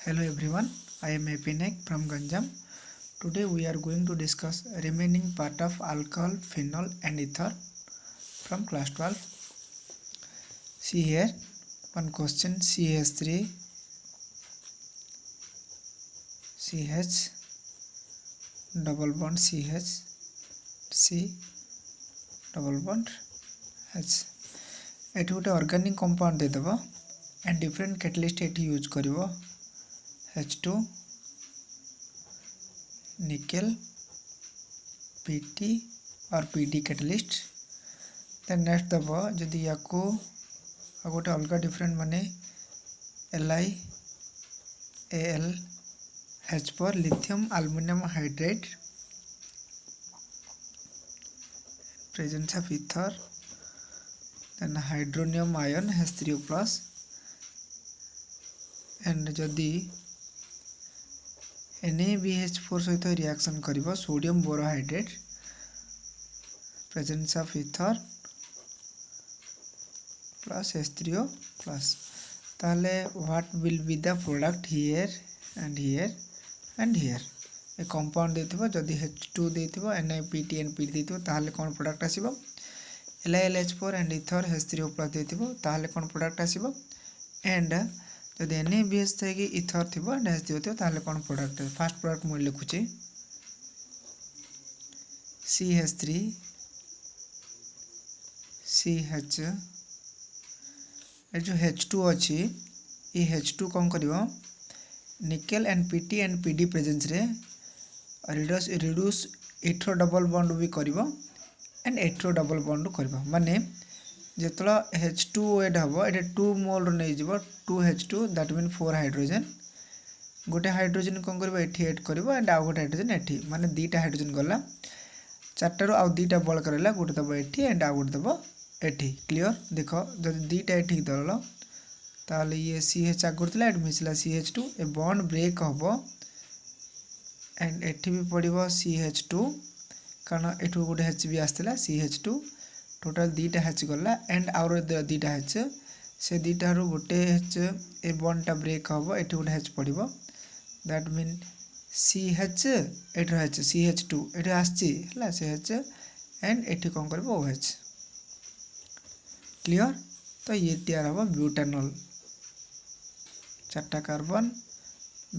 Hello everyone, I am AP Naik from Ganjam. Today we are going to discuss remaining part of alcohol, phenol and ether from class 12. See here one question: CH3 CH double bond CH C double bond H. एटी गोटे organic compound देदेव and different catalyst एटी use करिवो H2 nickel Pt और Pd catalyst then next दब जदि या गोटे अलग डिफरेंट माने LiAlH पर lithium aluminium hydrate presence of ether then hydronium ion H3O+ and जदि NaBH4 सहित रिएक्शन करिवो sodium borohydrate presence of ether plus H3O+. ताहले what will be the product here and here and here ए compound देथिबो जदि H2 देथिबो NiPt and Pd देथिबो ताहले कोन प्रोडक्ट आसीबो LiLH4 एंड ईथर H3O+ देथिबो ताहले कोन प्रोडक्ट आसीबो एंड जदि NaBH थेकी ईथर थिबो एंड H3O थिबो ताहले कोन प्रोडक्ट फर्स्ट प्रोडक्ट मु लिखुची CH3 CH ए जो H2 अच्छी ये H2 कौन करिवो nickel and Pt and Pd presence रे रिड्यूस एथरो डबल बॉन्ड भी करिवो एंड एथरो डबल बॉन्ड करिवो माने जेतला H2 एड हबो एटा 2 मोल नै जिवो 2H2 दैट मीन 4 हाइड्रोजन गोटे हाइड्रोजन कौन करिवो एठी ऐड करिवो एंड आ गोटे हाइड्रोजन एठी माने दीटा हाइड्रोजन गला चारटारो आ दीटा बल करला गोटे दबो एठी एंड आ गोटे दबो एठी क्लियर देखो जदि दीटा एठी दल ताले ये CH आगुर थिला एड मिसला CH2 ए बॉन्ड ब्रेक हबो एंड एठी भी पड़िबो CH2 कारण एठू गोटे H भी आस्थिला CH2 टोटल दीटा H गला एंड आउर दीटा H से दीटा रो गोटे H ए बॉन्ड टा ब्रेक हबो एठी गोटे H पड़िबो दैट मीन CH एठो H CH2 एठी आस्छि हला CH एंड एठी कोन करबो OH क्लियर तो ये तैयार हबो ब्यूटानॉल चारटा carbon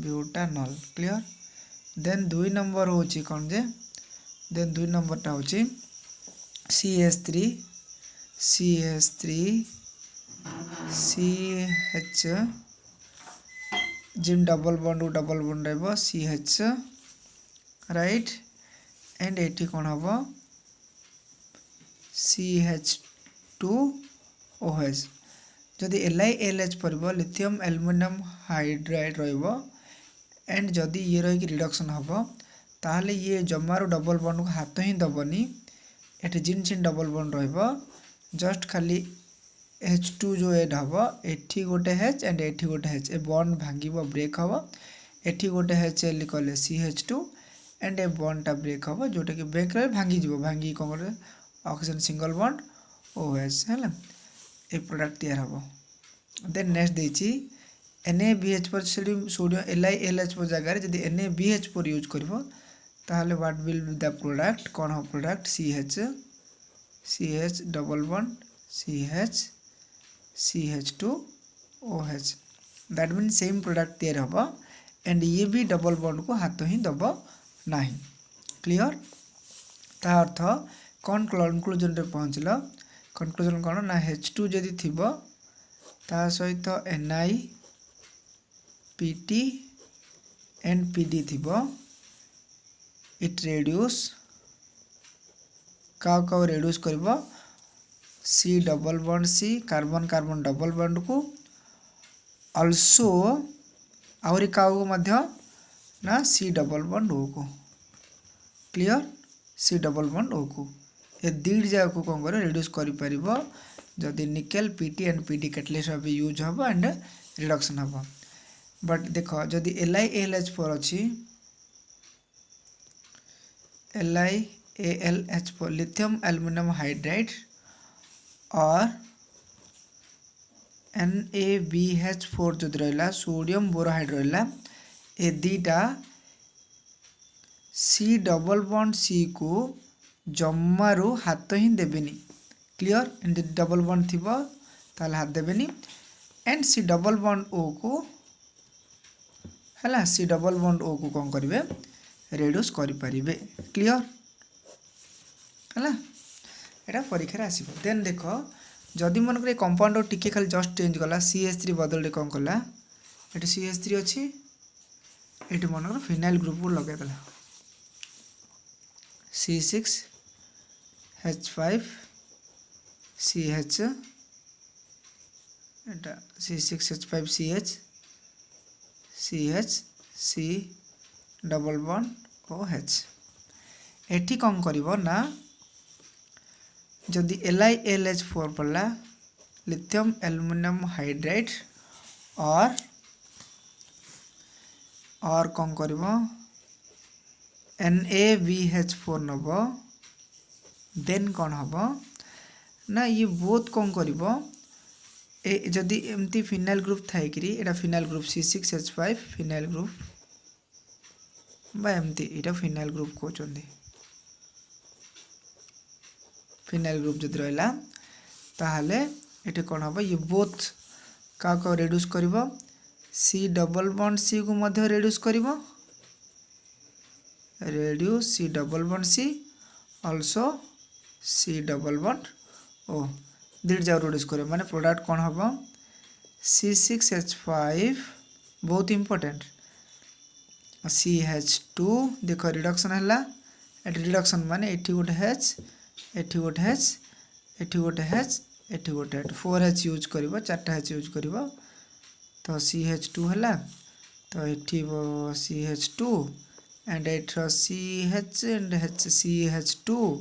butanol clear then 2 number होची कोन जे देन 2 नंबर टा होची CH3 CH जिन डबल बॉन्ड रहबो CH राइट एंड एठी कोन हबो CH2OH जदि LiLH परबो लिथियम एल्युमिनियम हाइड्राइड रहबो एंड जदि ये रही रिडक्शन हबो ताहले ये जमारो डबल बॉन्ड को हाथ ही दबनी एठी जिन जिन डबल बॉन्ड रहबो जस्ट खाली H2 जो ऐड हबो एठी गोटे H एंड एठी गोटे H ए बॉन्ड भांगीबो ब्रेक हबो एठी गोटे H लिखले CH2 एंड ए बॉन्ड टा ब्रेक हबो जोटा कि ब्रेक रे भांगी जिवो भांगी कोन करे ऑक्सीजन सिंगल बॉन्ड OH हला ए प्रोडक्ट तैयार हबो देन नेक्स्ट देछि NaBH पर सोडियम LiLH पर जगह रे जदि NaBH पर यूज करबो ताहले what will be the product कोन हो product CH double bond CH CH2OH that mean same product तैयार हबो एंड ये भी डबल बॉन्ड को हाथ ही दबो नाही क्लियर ता अर्थ कोन कंक्लूजन रे पहुंचलो कंक्लूजन कोन ना H2 जदि थिबो ता सहित Ni Pt एंड Pd थिबो इट रेड्यूस का रेड्यूस करबो C double bond C carbon carbon double bond को आल्सो आउरी काउ मध्य ना C डबल बॉन्ड O को clear C double bond O को ए दीड जा को कोन करे रिड्यूस करि परिबो जदि nickel Pt and Pd catalyst भी यूज हबो एंड रिडक्शन हबो बट देखो जदि LiAlH4 अछि LiAlH4 लिथियम एल्युमिनियम हाइड्राइड और NaBH4 जो रहा सोडियम बोरोहाइड रहा ए दीटा सी डबल बॉन्ड सी को जमारू हाथ ही देवेनी क्लियर एंड डबल बॉन्ड थी ताल हाथ देवेनी and C double bond O को है सी डबल बॉन्ड ओ को कौन करेंगे रेड्यूस करें क्लियर है यहाँ परीक्षा आसो देन देख जदि मन कर कंपाउंड टिके खाली जस्ट चेंज कला CH3 बदल कौन कला ये CH3 अच्छी ये मन कर फिनाइल ग्रुप को लगेदेला C6H5CH एटा C6H5CH CH C double bond OH एठी कौन करिवो ना जदि LiLH4 पड़ला लिथियम एल्युमिनियम हाइड्राइड और कौन करिवो NaBH4 नब देन कौन हम ना ये बहुत कौन करिवो ए जदि एमती फिनाइल ग्रुप थाई कि एटा phenyl group C6H5 phenyl group बा एमती एटा फिनाइल ग्रुप कहते फिनाइल ग्रुप जब रहा ताहले ये कौन हम ये बोथ का रेड्यूस कर सी डबल बॉन्ड सी को मध्य रेड्यूस कर reduce C double bond C also C double bond O दीट जाओ रेड्यूस कर माने प्रोडक्ट कौन हम C6H5 बहुत इंपोर्टेंट CH2 देख रिडक्शन है रिडक्शन माने एठी गोटे H एठी गोटे H एठी गोटे H एठी गोटे 4H यूज करिवो 4टा H यूज करिवो तो CH2 है तो एठी CH2 एंड एठ CH एंड CH2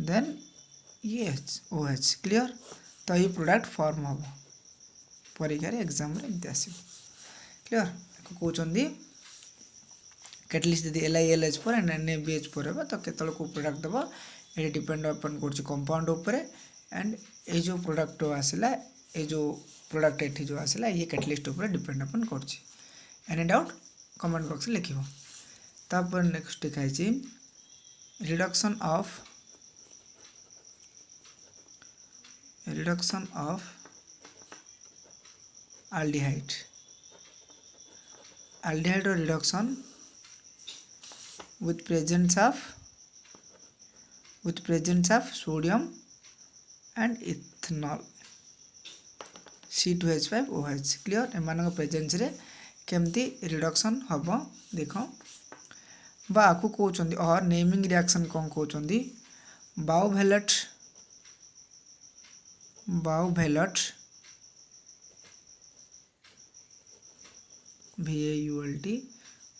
देन ये OH क्लियर तो ये प्रोडक्ट फॉर्म हम परीक्षा एग्जाम रे आसो क्लियर कहते कैटलिस्ट यदि LiLH4 एंड NaBH4 है तो केतल को प्रोडक्ट देव ये डिपेंड अपन कर कंपाउंड उपर एंड ये जो प्रोडक्ट आसला ये जो प्रोडक्ट ये जो आसला ये कैटलिस्ट उपर डिपेंड अपन कर एनी डाउट कमेंट बॉक्स में लिखो तापर नेक्स्ट लिखाई reduction of aldehyde reduction with presence of sodium and ethanol C2H5OH clear एम प्रेजेंस रे केमती रिडक्शन हम देख बाकू कहते और नेमिंग रिएक्शन कौन कहते बाउवेलेट VAULT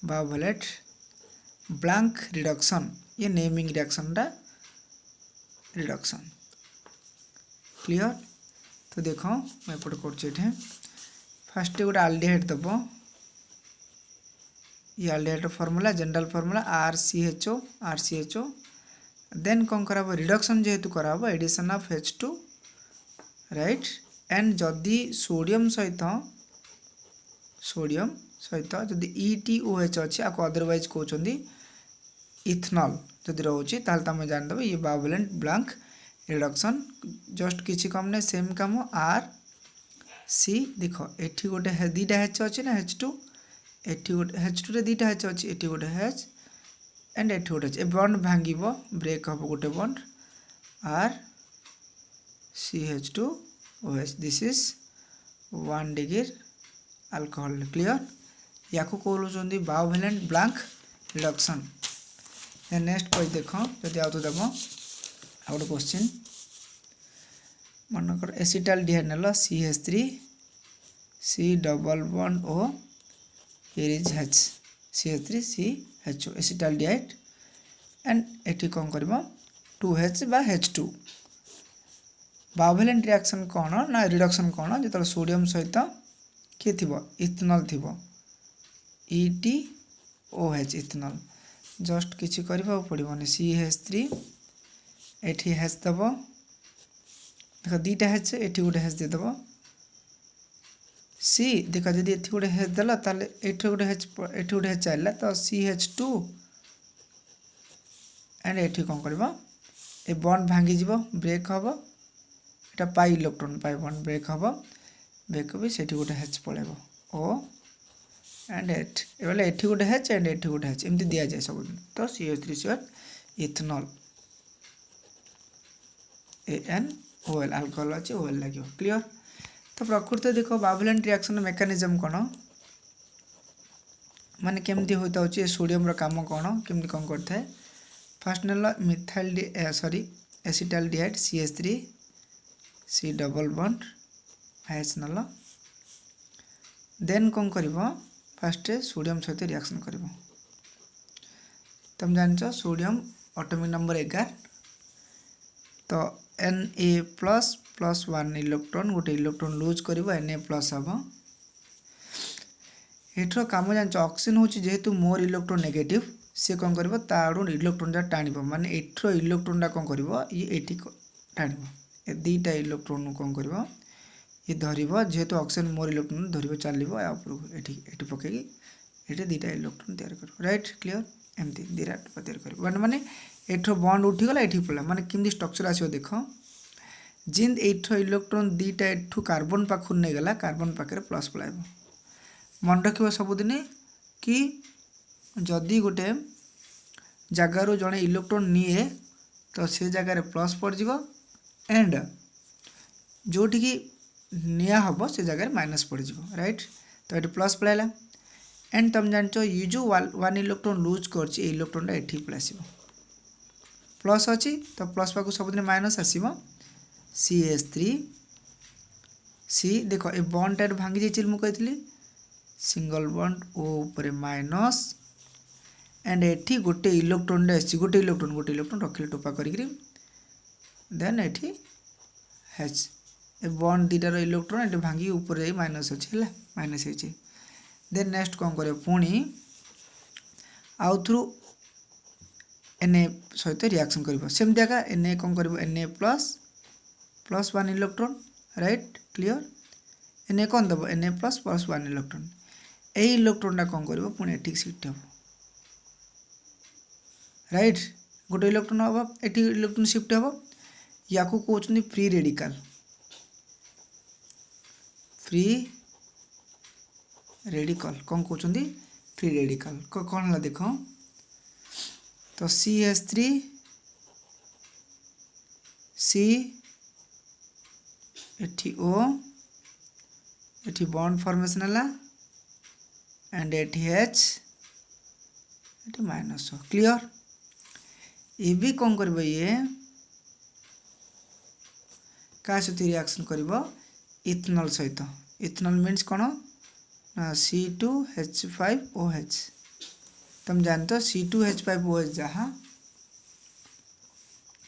बाउवेलेट ब्लैंक रिडक्शन ये नेमिंग रिएक्शन टा रिडक्शन क्लियर तो देख मैं एपटे कर फास्ट गोटे आल्डिहाइड दब ये aldehyde formula general formula RCHO then कौन करा रिडक्शन जेहेतु करा addition of H2 right and जदि सोडियम सहित जदि ETOH अच्छी आपको अदरवाइज कहते इथनॉल जदि रोचे तामें जानदेव ये बाउवेलेंट ब्लैंक रिडक्शन जस्ट किसी कम नहीं सेम कम RC देख एठी गोटे दीटा H अच्छी ना H2 एठी गोटे H2 रे दीटा H अच्छी एठी गोटे H एंड एठी गोटे ए बॉन्ड भांगी ब्रेक हम गोटे bond RCH2OH this is 1 degree alcohol clear या कहते Bouveault Blanc reduction next page देख जदि आउ तो देव आ गए क्वेश्चन मनकर एसिटाल्डिहाइड नेल CH3 C double bond O here is H CH3 CHO acetaldehyde and एटी कौन कर 2H बा H2 बाउवेलेंट रिएक्शन कौन ना रिडक्शन कौन जो सोडियम सहित किए थी इथेनॉल थी ETOH इथेनॉल जस्ट किसी करवा पड़ोनी CH3 एटी H दब देख दीटा H एटी गोटे H देदेव सी देख जदि एठी गोटे H देला ताले एठी गोटे H चलला तो CH2 एंड एठी कोन करबो ए बॉन्ड भांगी जीवो ब्रेक हबो एटा pi electron pi bond break हबो ब्रेक भी सेठी गोटे H पळेबो O एंड H एबले एठी गोटे H एंड एठी गोटे H एमती दिया जाय सब तो CH3COH इथेनॉल AnOL अल्कोहल अछि OL लागो क्लियर। तो प्रकृति देखो बाबुलेंट रिएक्शन मेकानिज्म कोन माने केमती होता होची सोडियम रो काम कोन केमती कोन करथे फर्स्ट नेला methyl acetaldehyde CH3 C double bond H नेला देन कोन करबो फर्स्ट सोडियम सहित रिएक्शन करबो तुम जानछो सोडियम एटॉमिक नंबर 11 तो Na++1 इलेक्ट्रॉन गोटे इलेक्ट्रॉन लूज करिवो Na+ हबो एठरो काम जानछो ऑक्सीजन होची जेहेतु मोर इलेक्ट्रॉन नेगेटिव से कोन करबो ताडू इलेक्ट्रॉन जा टाणिबो माने एठरो इलेक्ट्रॉन डा कोन करबो ये एठी टाणिबो ए दीटा इलेक्ट्रॉन कोन करबो ये धरिबो जेहेतु ऑक्सीजन मोर इलेक्ट्रॉन धरिबो चलिबो या ऊपर एठी पकेगी एठी दीटा इलेक्ट्रॉन तैयार करबो राइट क्लियर एमती दीटा तैयार करबो माने एठरो बॉन्ड उठी गला एठी पळला माने किमदी स्ट्रक्चर आसीओ देखो जिंद एठरो इलेक्ट्रॉन दीटा एठू कार्बन पाखु नै गला कार्बन पाखरे प्लस पळाइबो मन रखिबो सबदिने कि जदि गोटे जगार जड़े इलेक्ट्रॉन निए तो से जगार प्लस पड़ जीवो एंड जोटी की निया हबो से जगार माइनस पड़ जीवो राइट तो ये प्लस पळाइला एंड तुम जानछो ये जो 1 इलेक्ट्रॉन लूज करछि इलेक्ट्रॉन टा एठी पळासिबो प्लस अछि तो प्लस पाखु सबदिने माइनस आसीबो CH3 C देखो ए बॉन्ड टा भांगी जाइछिल मु कहथिली सिंगल बॉन्ड O ऊपर माइनस एंड एठी गोटे इलेक्ट्रॉन डे गोटे इलेक्ट्रॉन रखिले टोपा करिकरी देन एठी H ए बॉन्ड दीटार इलेक्ट्रॉन एठी भांगी ऊपर जाई माइनस अछि हला माइनस हेछि देन नेक्स्ट कोन करे पुणी आउ थ्रू Na सहित रिएक्शन करिवो सेम जगह Na कोन करिवो Na++1 electron right clear Na कोन दबो Na++1 इलेक्ट्रॉन ए इलेक्ट्रॉन टा कोन करिवो पुणी एठी शिफ्ट हबो राइट गोटे इलेक्ट्रॉन हबो एठी इलेक्ट्रॉन शिफ्ट हबो याकू कहउछनी फ्री रेडिकल कोन कहउछनी फ्री रेडिकल कोन हला देखो तो CH3 C एठी O एठी बॉन्ड फॉर्मेशन हला एंड एठी H एठी माइनस हो क्लियर ये भी कोन करबो ये का सहित रिएक्शन करबो इथेनॉल सहित इथेनॉल मींस कोन ना C2H5OH तुम जानतो C2H5OH जहाँ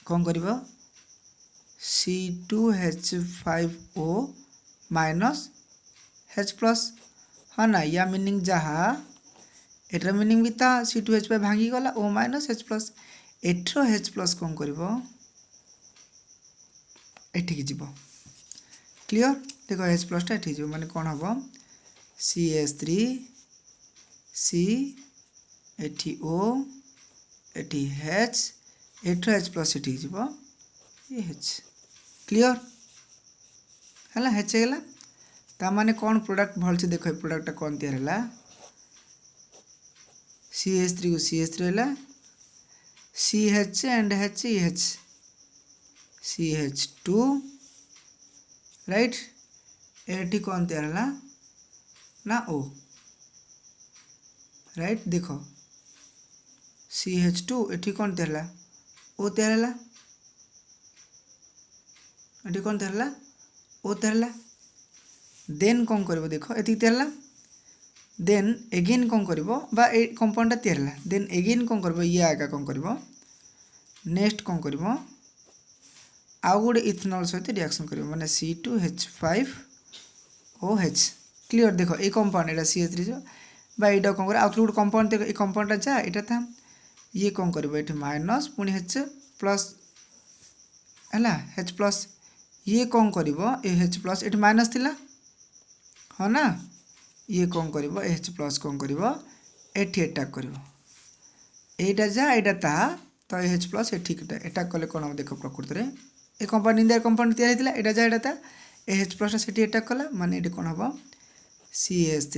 कौन करिवो C2H5O माइनस H+ हाँ ना या मीनिंग जहाँ एटर मीनिंग भी था C2H5 भांगी गला O माइनस H+ एठरो H+ कौन करिवो एठी की जीवो क्लियर देखो H+ टा एठी जीवो माने कोन हबो CH3 C एठी O एठी H एठरो H+ एठी जीवो ये H क्लियर हला H गेला ता माने कोन प्रोडक्ट भलसे देखो प्रोडक्ट कोन तैयार हला CH3 को CH3 हला CH and HH CH2 right एठी कोन तैयार हला ना O राइट देखो CH2 एठी कोन तैयार हला O तैयार हला एठी कोन तैयार हला O तैयार हला देन कोन करबो देखो एठी तैयार हला देन अगेन कोन करबो बा ए कंपाउंड तैयार हला देन अगेन कोन करबो ये आगा कोन करबो नेक्स्ट कोन करबो आउ गोटे इथेनॉल सहित रिएक्शन करबो माने C2H5OH क्लियर देखो ए कंपाउंड एटा CH3 जो बा एटा कोन करे आउ गोटे कंपाउंड देखो ए कंपाउंड जा एटा था ये कोन करबो एठी माइनस पुनी H+ हला H+ ये कोन करबो ए H+ एठी माइनस थिला हाँ ना ये कौन करिवो H प्लस कौन करिवो एठी अटैक करिवो एटा जा एटा ता तो H प्लस एठी अटैक कले कोन हम देखो प्रकृति रे ए कंपाउंड इंडिया कंपाउंड तैयार हेतिला एटा जा एटा ता H प्लस सेठी अटैक कला माने एठी कोन हबो CH3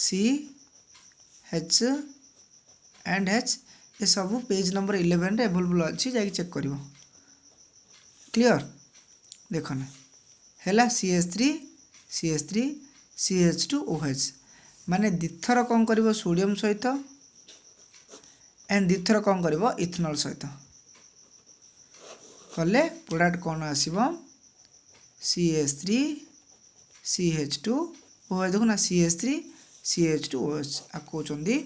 CH एंड H ये सब पेज नंबर 11 रे अवेलेबल अछि जाई चेक करिवो क्लियर देखो ना हैला CH3 CH2OH माने दिथर कौन करिवो सोडियम सहित एंड दिथर कौन करिवो इथेनॉल सहित कले प्रोडक्ट कौन आसीबो CH3 CH2OH देखो ना CH3 CH2OH आ कहउचंदी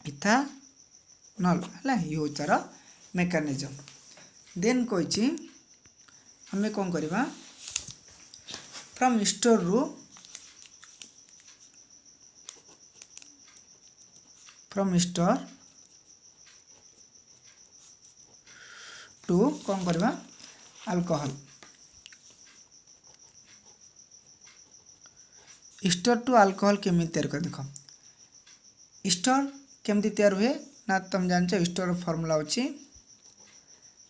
इथेनॉल हला यो तार मेकानिज्म देन कहिची हमें कौन करिवा फ्रॉम स्टोर रू फ्रॉम स्टोर टू कौन करवा अल्कोहल स्टोर टू अल्कोहल केमी तैयार कर देखो स्टोर केमती तैयार हुए ना तुम जानते स्टोर फॉर्मूला होची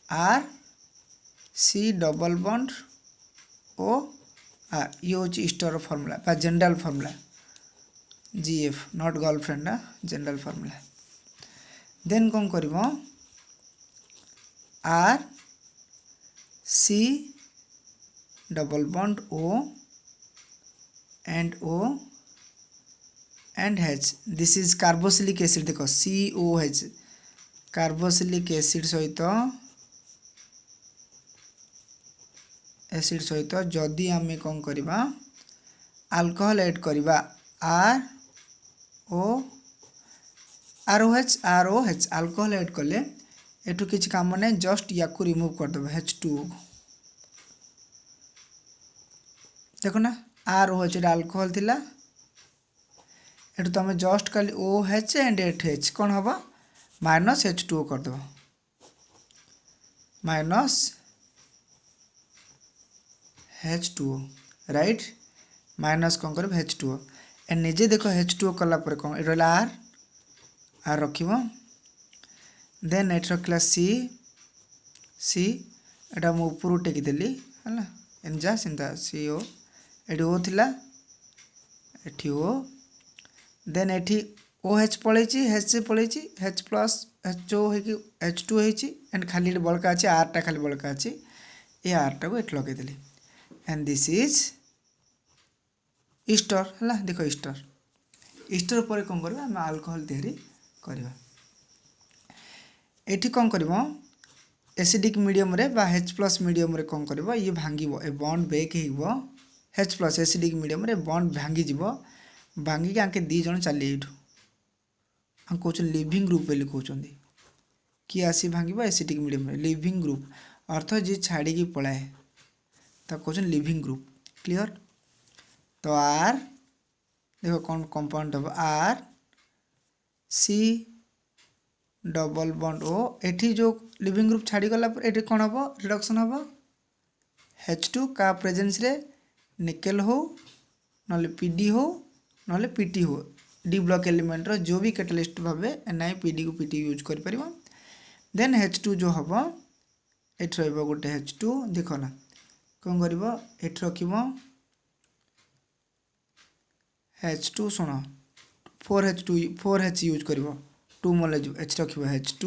RC double bond O R ये होची स्टोर फॉर्मूला बा general formula GF not girlfriend ना जनरल फॉर्मूला देन कौन करिवो RC double bond O and H this is carboxylic acid देखो COH कार्बोक्सिलिक एसिड सहित जदि आम कौन करवा अल्कोहल ऐड करवा ROH अल्कोहल ऐड कले एटू किसी काम नहीं जस्ट या रिमूव करदेव H2O देखो ना ROH ये अल्कोहल थिला एटू तुम जस्ट खाली OH एंड H कौन हम माइनस H2O करदेव माइनस H2O राइट माइनस कौन कर H2O एंड निजे देखो H2O कला पर कौन ये रहा R रखिबो देन एट रखला C एटा मु ऊपर टेकी देली हला एन जा सिंदा CO एटी O थिला एठी O देन एठी OH पळेची H पळेची H plus HO हेकी H2 हेची एंड खाली बळका अछि R टा खाली बळका अछि ए R टा को एट लगे देली एंड दिस इज ईस्टर हला देखो ईस्टर पर कौन करबा हम अल्कोहल तैयारी करबा एठी कौन करबो एसिडिक मीडियम रे बा H प्लस मीडियम रे कौन करबो ये भांगीबो ए बॉन्ड ब्रेक हेइबो H प्लस एसिडिक मीडियम रे बॉन्ड भांगी जिवो भांगी के आके दी जण चली एठू हम कहउछ लिविंग ग्रुप बेली कहउछंदी कि आसी भांगीबो एसिडिक मीडियम रे लिविंग ग्रुप अर्थ जे छाड़ी की पळाए ता कहउछ लिविंग ग्रुप क्लियर तो R देखो कौन कंपाउंड अब R C double bond O एठी जो लिविंग ग्रुप छाड़ी गला पर एठी कोन हबो रिडक्शन हबो H2 का प्रेजेंस रे निकेल हो नले PD हो नले PT हो डी ब्लॉक एलिमेंट रो जो भी कैटलिस्ट भाबे NiPD को PT यूज कर परिबो देन H2 जो हबो एठ रहबो गोटे H2 देखो ना कोन करबो एठ रखिबो H2 सुनो 4H यूज करबो 2 मोल H रखिबो H2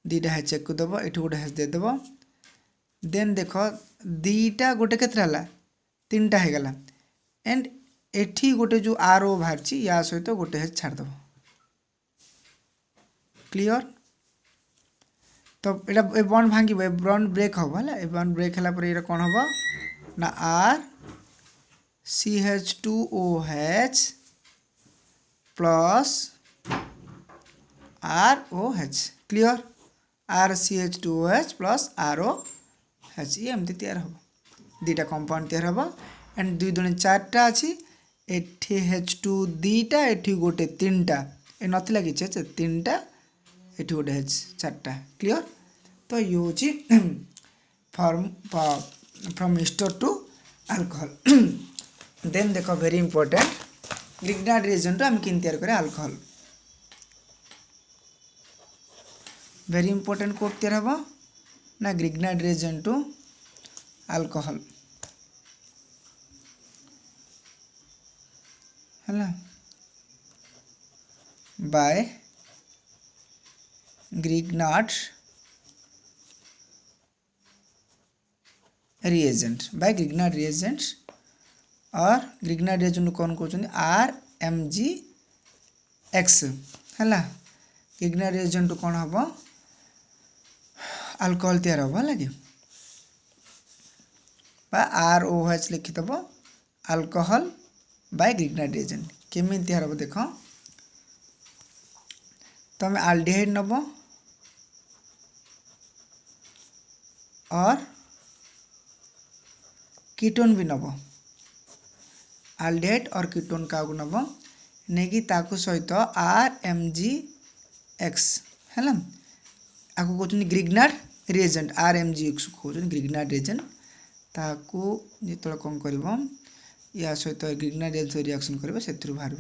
दीटा H को दबो एठ गोटे H दे दबो देन देखो दीटा गोटे केतरा हला तीनटा हे गला एंड एठी गोटे जो RO बाहरची या सहित गोटे H छाड़ दबो क्लियर तो एटा ए बॉन्ड भांगीबो ए बॉन्ड ब्रेक हो हला ए बॉन्ड ब्रेक हला पर एरा कोन हबो ना R CH2OH plus ROH clear RCH2OH plus ROH ये एमती तैयार हम दीटा कंपाउंड तैयार हम एंड दुई दुनी चारटा अच्छी एठी H2 दीटा एठी गोटे तीनटा ए नथिला किछ छ तीनटा एठी गोटे H चारटा क्लियर तो ये होची from ester to alcohol then देखो वेरी इंपोर्टेंट ग्रिग्नार्ड रिएजेंट तो आम कि तैयार करें अल्कोहल वेरी इंपोर्टेंट कोड तैयार हम ना ग्रिग्नार्ड रिएजेंट टू अल्कोहल है by Grignard reagent by Grignard reagent और ग्रिग्नार्ड रिएजेंट कौन कहते RMgX है ग्रिग्नार्ड रिएजेंट कौन हम अल्कोहल तैयार हम लगे ROH लिखिदेव अल्कोहल बाय ग्रिग्नार्ड रिएजेंट केमी तैयार हम देख तुम आल्डिहाइड नब और कीटोन भी नब आल्डिहाइड और कीटोन का नब नहीं ताकू सहित RMgX है आपको कहते ग्रिग्नार्ड रिएजेंट RMgX कहते ग्रिग्नार्ड रिएजेंट ताकू जो कौन कर या सहित ग्रिग्नार्ड रिएजेंट रिएक्शन कर बाहर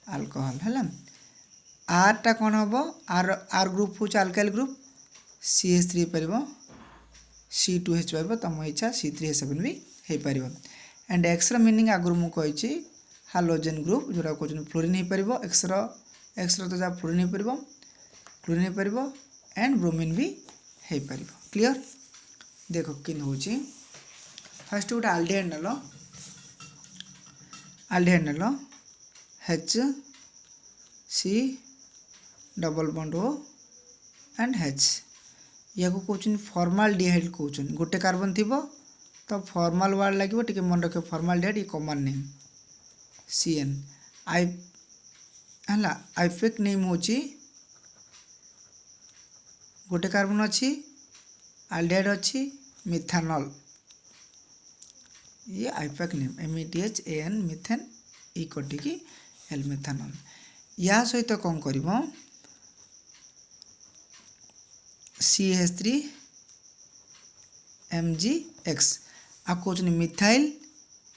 अल्कोहल है R टा कौन हम R ग्रुप हूँ अल्काइल ग्रुप CH3 पार C2H पार तुम इच्छा C3H7 भी हो पार एंड X मीनिंग आगुरी मुझे हालोजेन ग्रुप जोटा कहते फ्लोरीन हो पार X तो जहाँ फ्लोरीन हो पार क्लोरीन हो पार एंड ब्रोमीन भी हो पार क्लियर देख कि फास्ट गोटे aldehyde nail HC double bond O and H या कहते फॉर्माल्डिहाइड कहते गोटे कार्बन थी तो फॉर्माल वर्ड लगे टी मन रख फॉर्माल्डिहाइड ये कॉमन नेम CN आई है आइफेक्ट नेम हूँ गोटे कार्बन अच्छी आल्डिहाइड अच्छी मिथानल ये आइफेक्ट नेम METHAN मिथेन ई कटिकी एल मिथानल या सहित कौन कर CH3 MgX आपको कहते methyl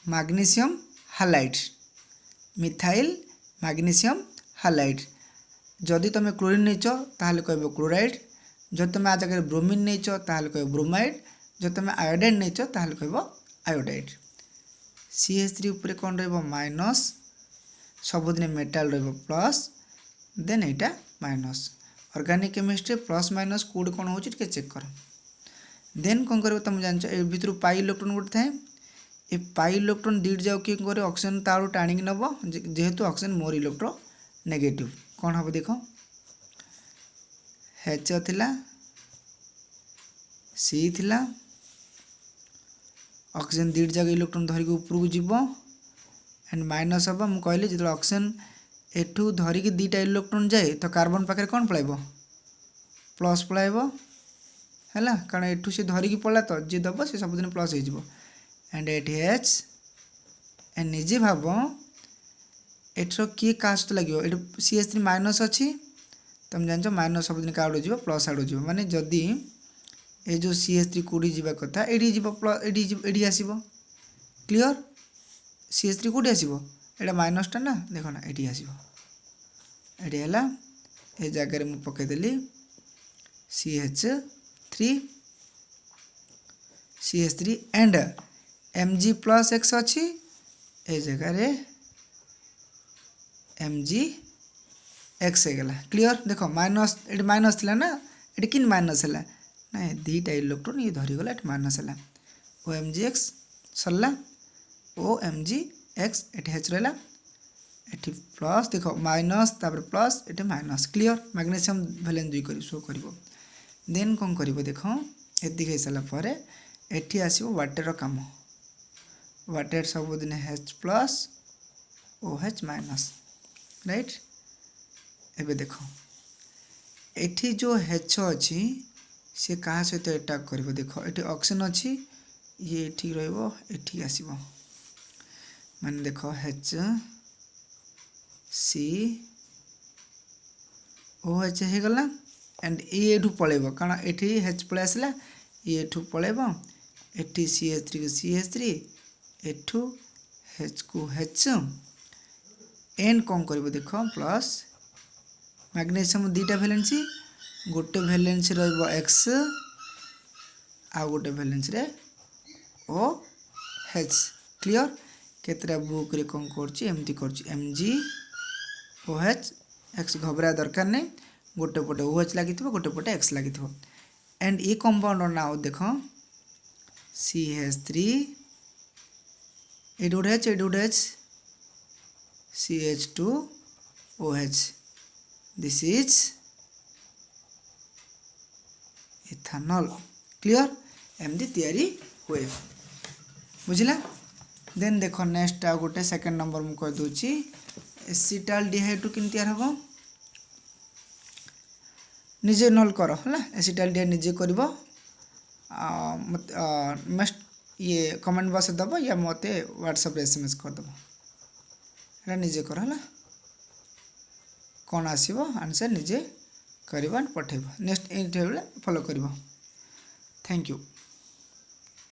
magnesium halide methyl magnesium halide जदि तुम क्लोरीन नहींच ताहले कहब क्लोराइड जब तुम आ जगह ब्रोमीन नहींच ताहले कहब ब्रोमाइड जब तुम आयोडाइड नहींच ताहले कहब आयोडाइड CH3 उपरे कौन रहिबो माइनस सबुदिन मेटाल रहिबो प्लस देन एटा minus organic chemistry plus minus code कौन हो चेक कर देन कौन कर तुम जान भर पाई इलेक्ट्रोन गोटे थाए ये पाई इलेक्ट्रोन दीट जाओ कि ऑक्सीजन तालू टाणी नब जेहेतु ऑक्सीजन मोर इलेक्ट्रो नेगेटिव कौन हम देख H थिला C थिला ऑक्सीजन दीट जगह इलेक्ट्रोन धरिक ऊपर जीव एंड माइनस हम मुझे कहली जो ऑक्सीजन एठू धरिकी दीटा इलेक्ट्रोन जाए तो कार्बन पाखे कौन पलैब प्लस पलैब है कारण एठू सी धरिकी पड़ा तो जी दब से सबुदिन प्लस हो एंड एटी H एंड निजे भाव एठर किए क्या सहित लगे ये CH3 माइनस अच्छी तुम जान माइनस सबुदिन क्या आड़ जी प्लस आड़ जी माने जदि ये जो CH3 कौटी जावा कथा ये प्लस ये आसब क्लियर CH3 कौटी आसब ये माइनसटा ना देख ना ये आसब ये जगह मुझे पकईदेली CH3 एंड Mg+X अच्छी ए जगह MgX होगला क्लियर देख माइनस ये माइनस थी ना ये कि माइनस है ना दीटा इलेक्ट्रोन ये धरीगला ये माइनस है OMgX सरला OMgX ये H रहा ये प्लस देख माइनस तापर प्लस ये माइनस क्लियर मैग्नीशियम वैलेंस 2 कर शो कर देन कौन कर देख ये दिखाई सारापर ये आसो वाटर काम वाटर सबुदिन H+ OH माइनस राइट एबे देख एठी जो H अच्छी सी क्या सहित अटैक कर देख ये ऑक्सीजन अच्छी ये एठी रहिबो एठी आसीबो माने देख HCOH हो गला एंड ये पलैब कारण ये H पलि आसला ये पलैब एटी CH3 को CH3 एठू H को H एन कौन कर देख प्लस मैग्नेशियम दुईटा भैलेंसी गोटे भैलेंसी X आ गोटे भैलेंसी रे OH क्लियर केतरा बुक रे कौन करमती कर MgOH X घबरा दरकार नहीं गोटे पटे OH लगी गोटे पटे X लगी एंड ये कंपाउंड नाउ देख CH3 एट गोटे H CH2OH this is ethanol clear एमती तैयारी हुए बुझला देन देख नेक्स्ट आ गोटे सेकंड नंबर मु कह दूची एसिटाल्डिहाइड केम तैयार हम निजे नल कर है एसिटाल्डिहाइड निजे कर ये कमेंट बॉक्स दब या मत व्हाट्सएप SMS करदेव है निजे कर है कौन आसो आंसर निजे कर पठेब नेक्स्ट ये फॉलो कर थैंक यू।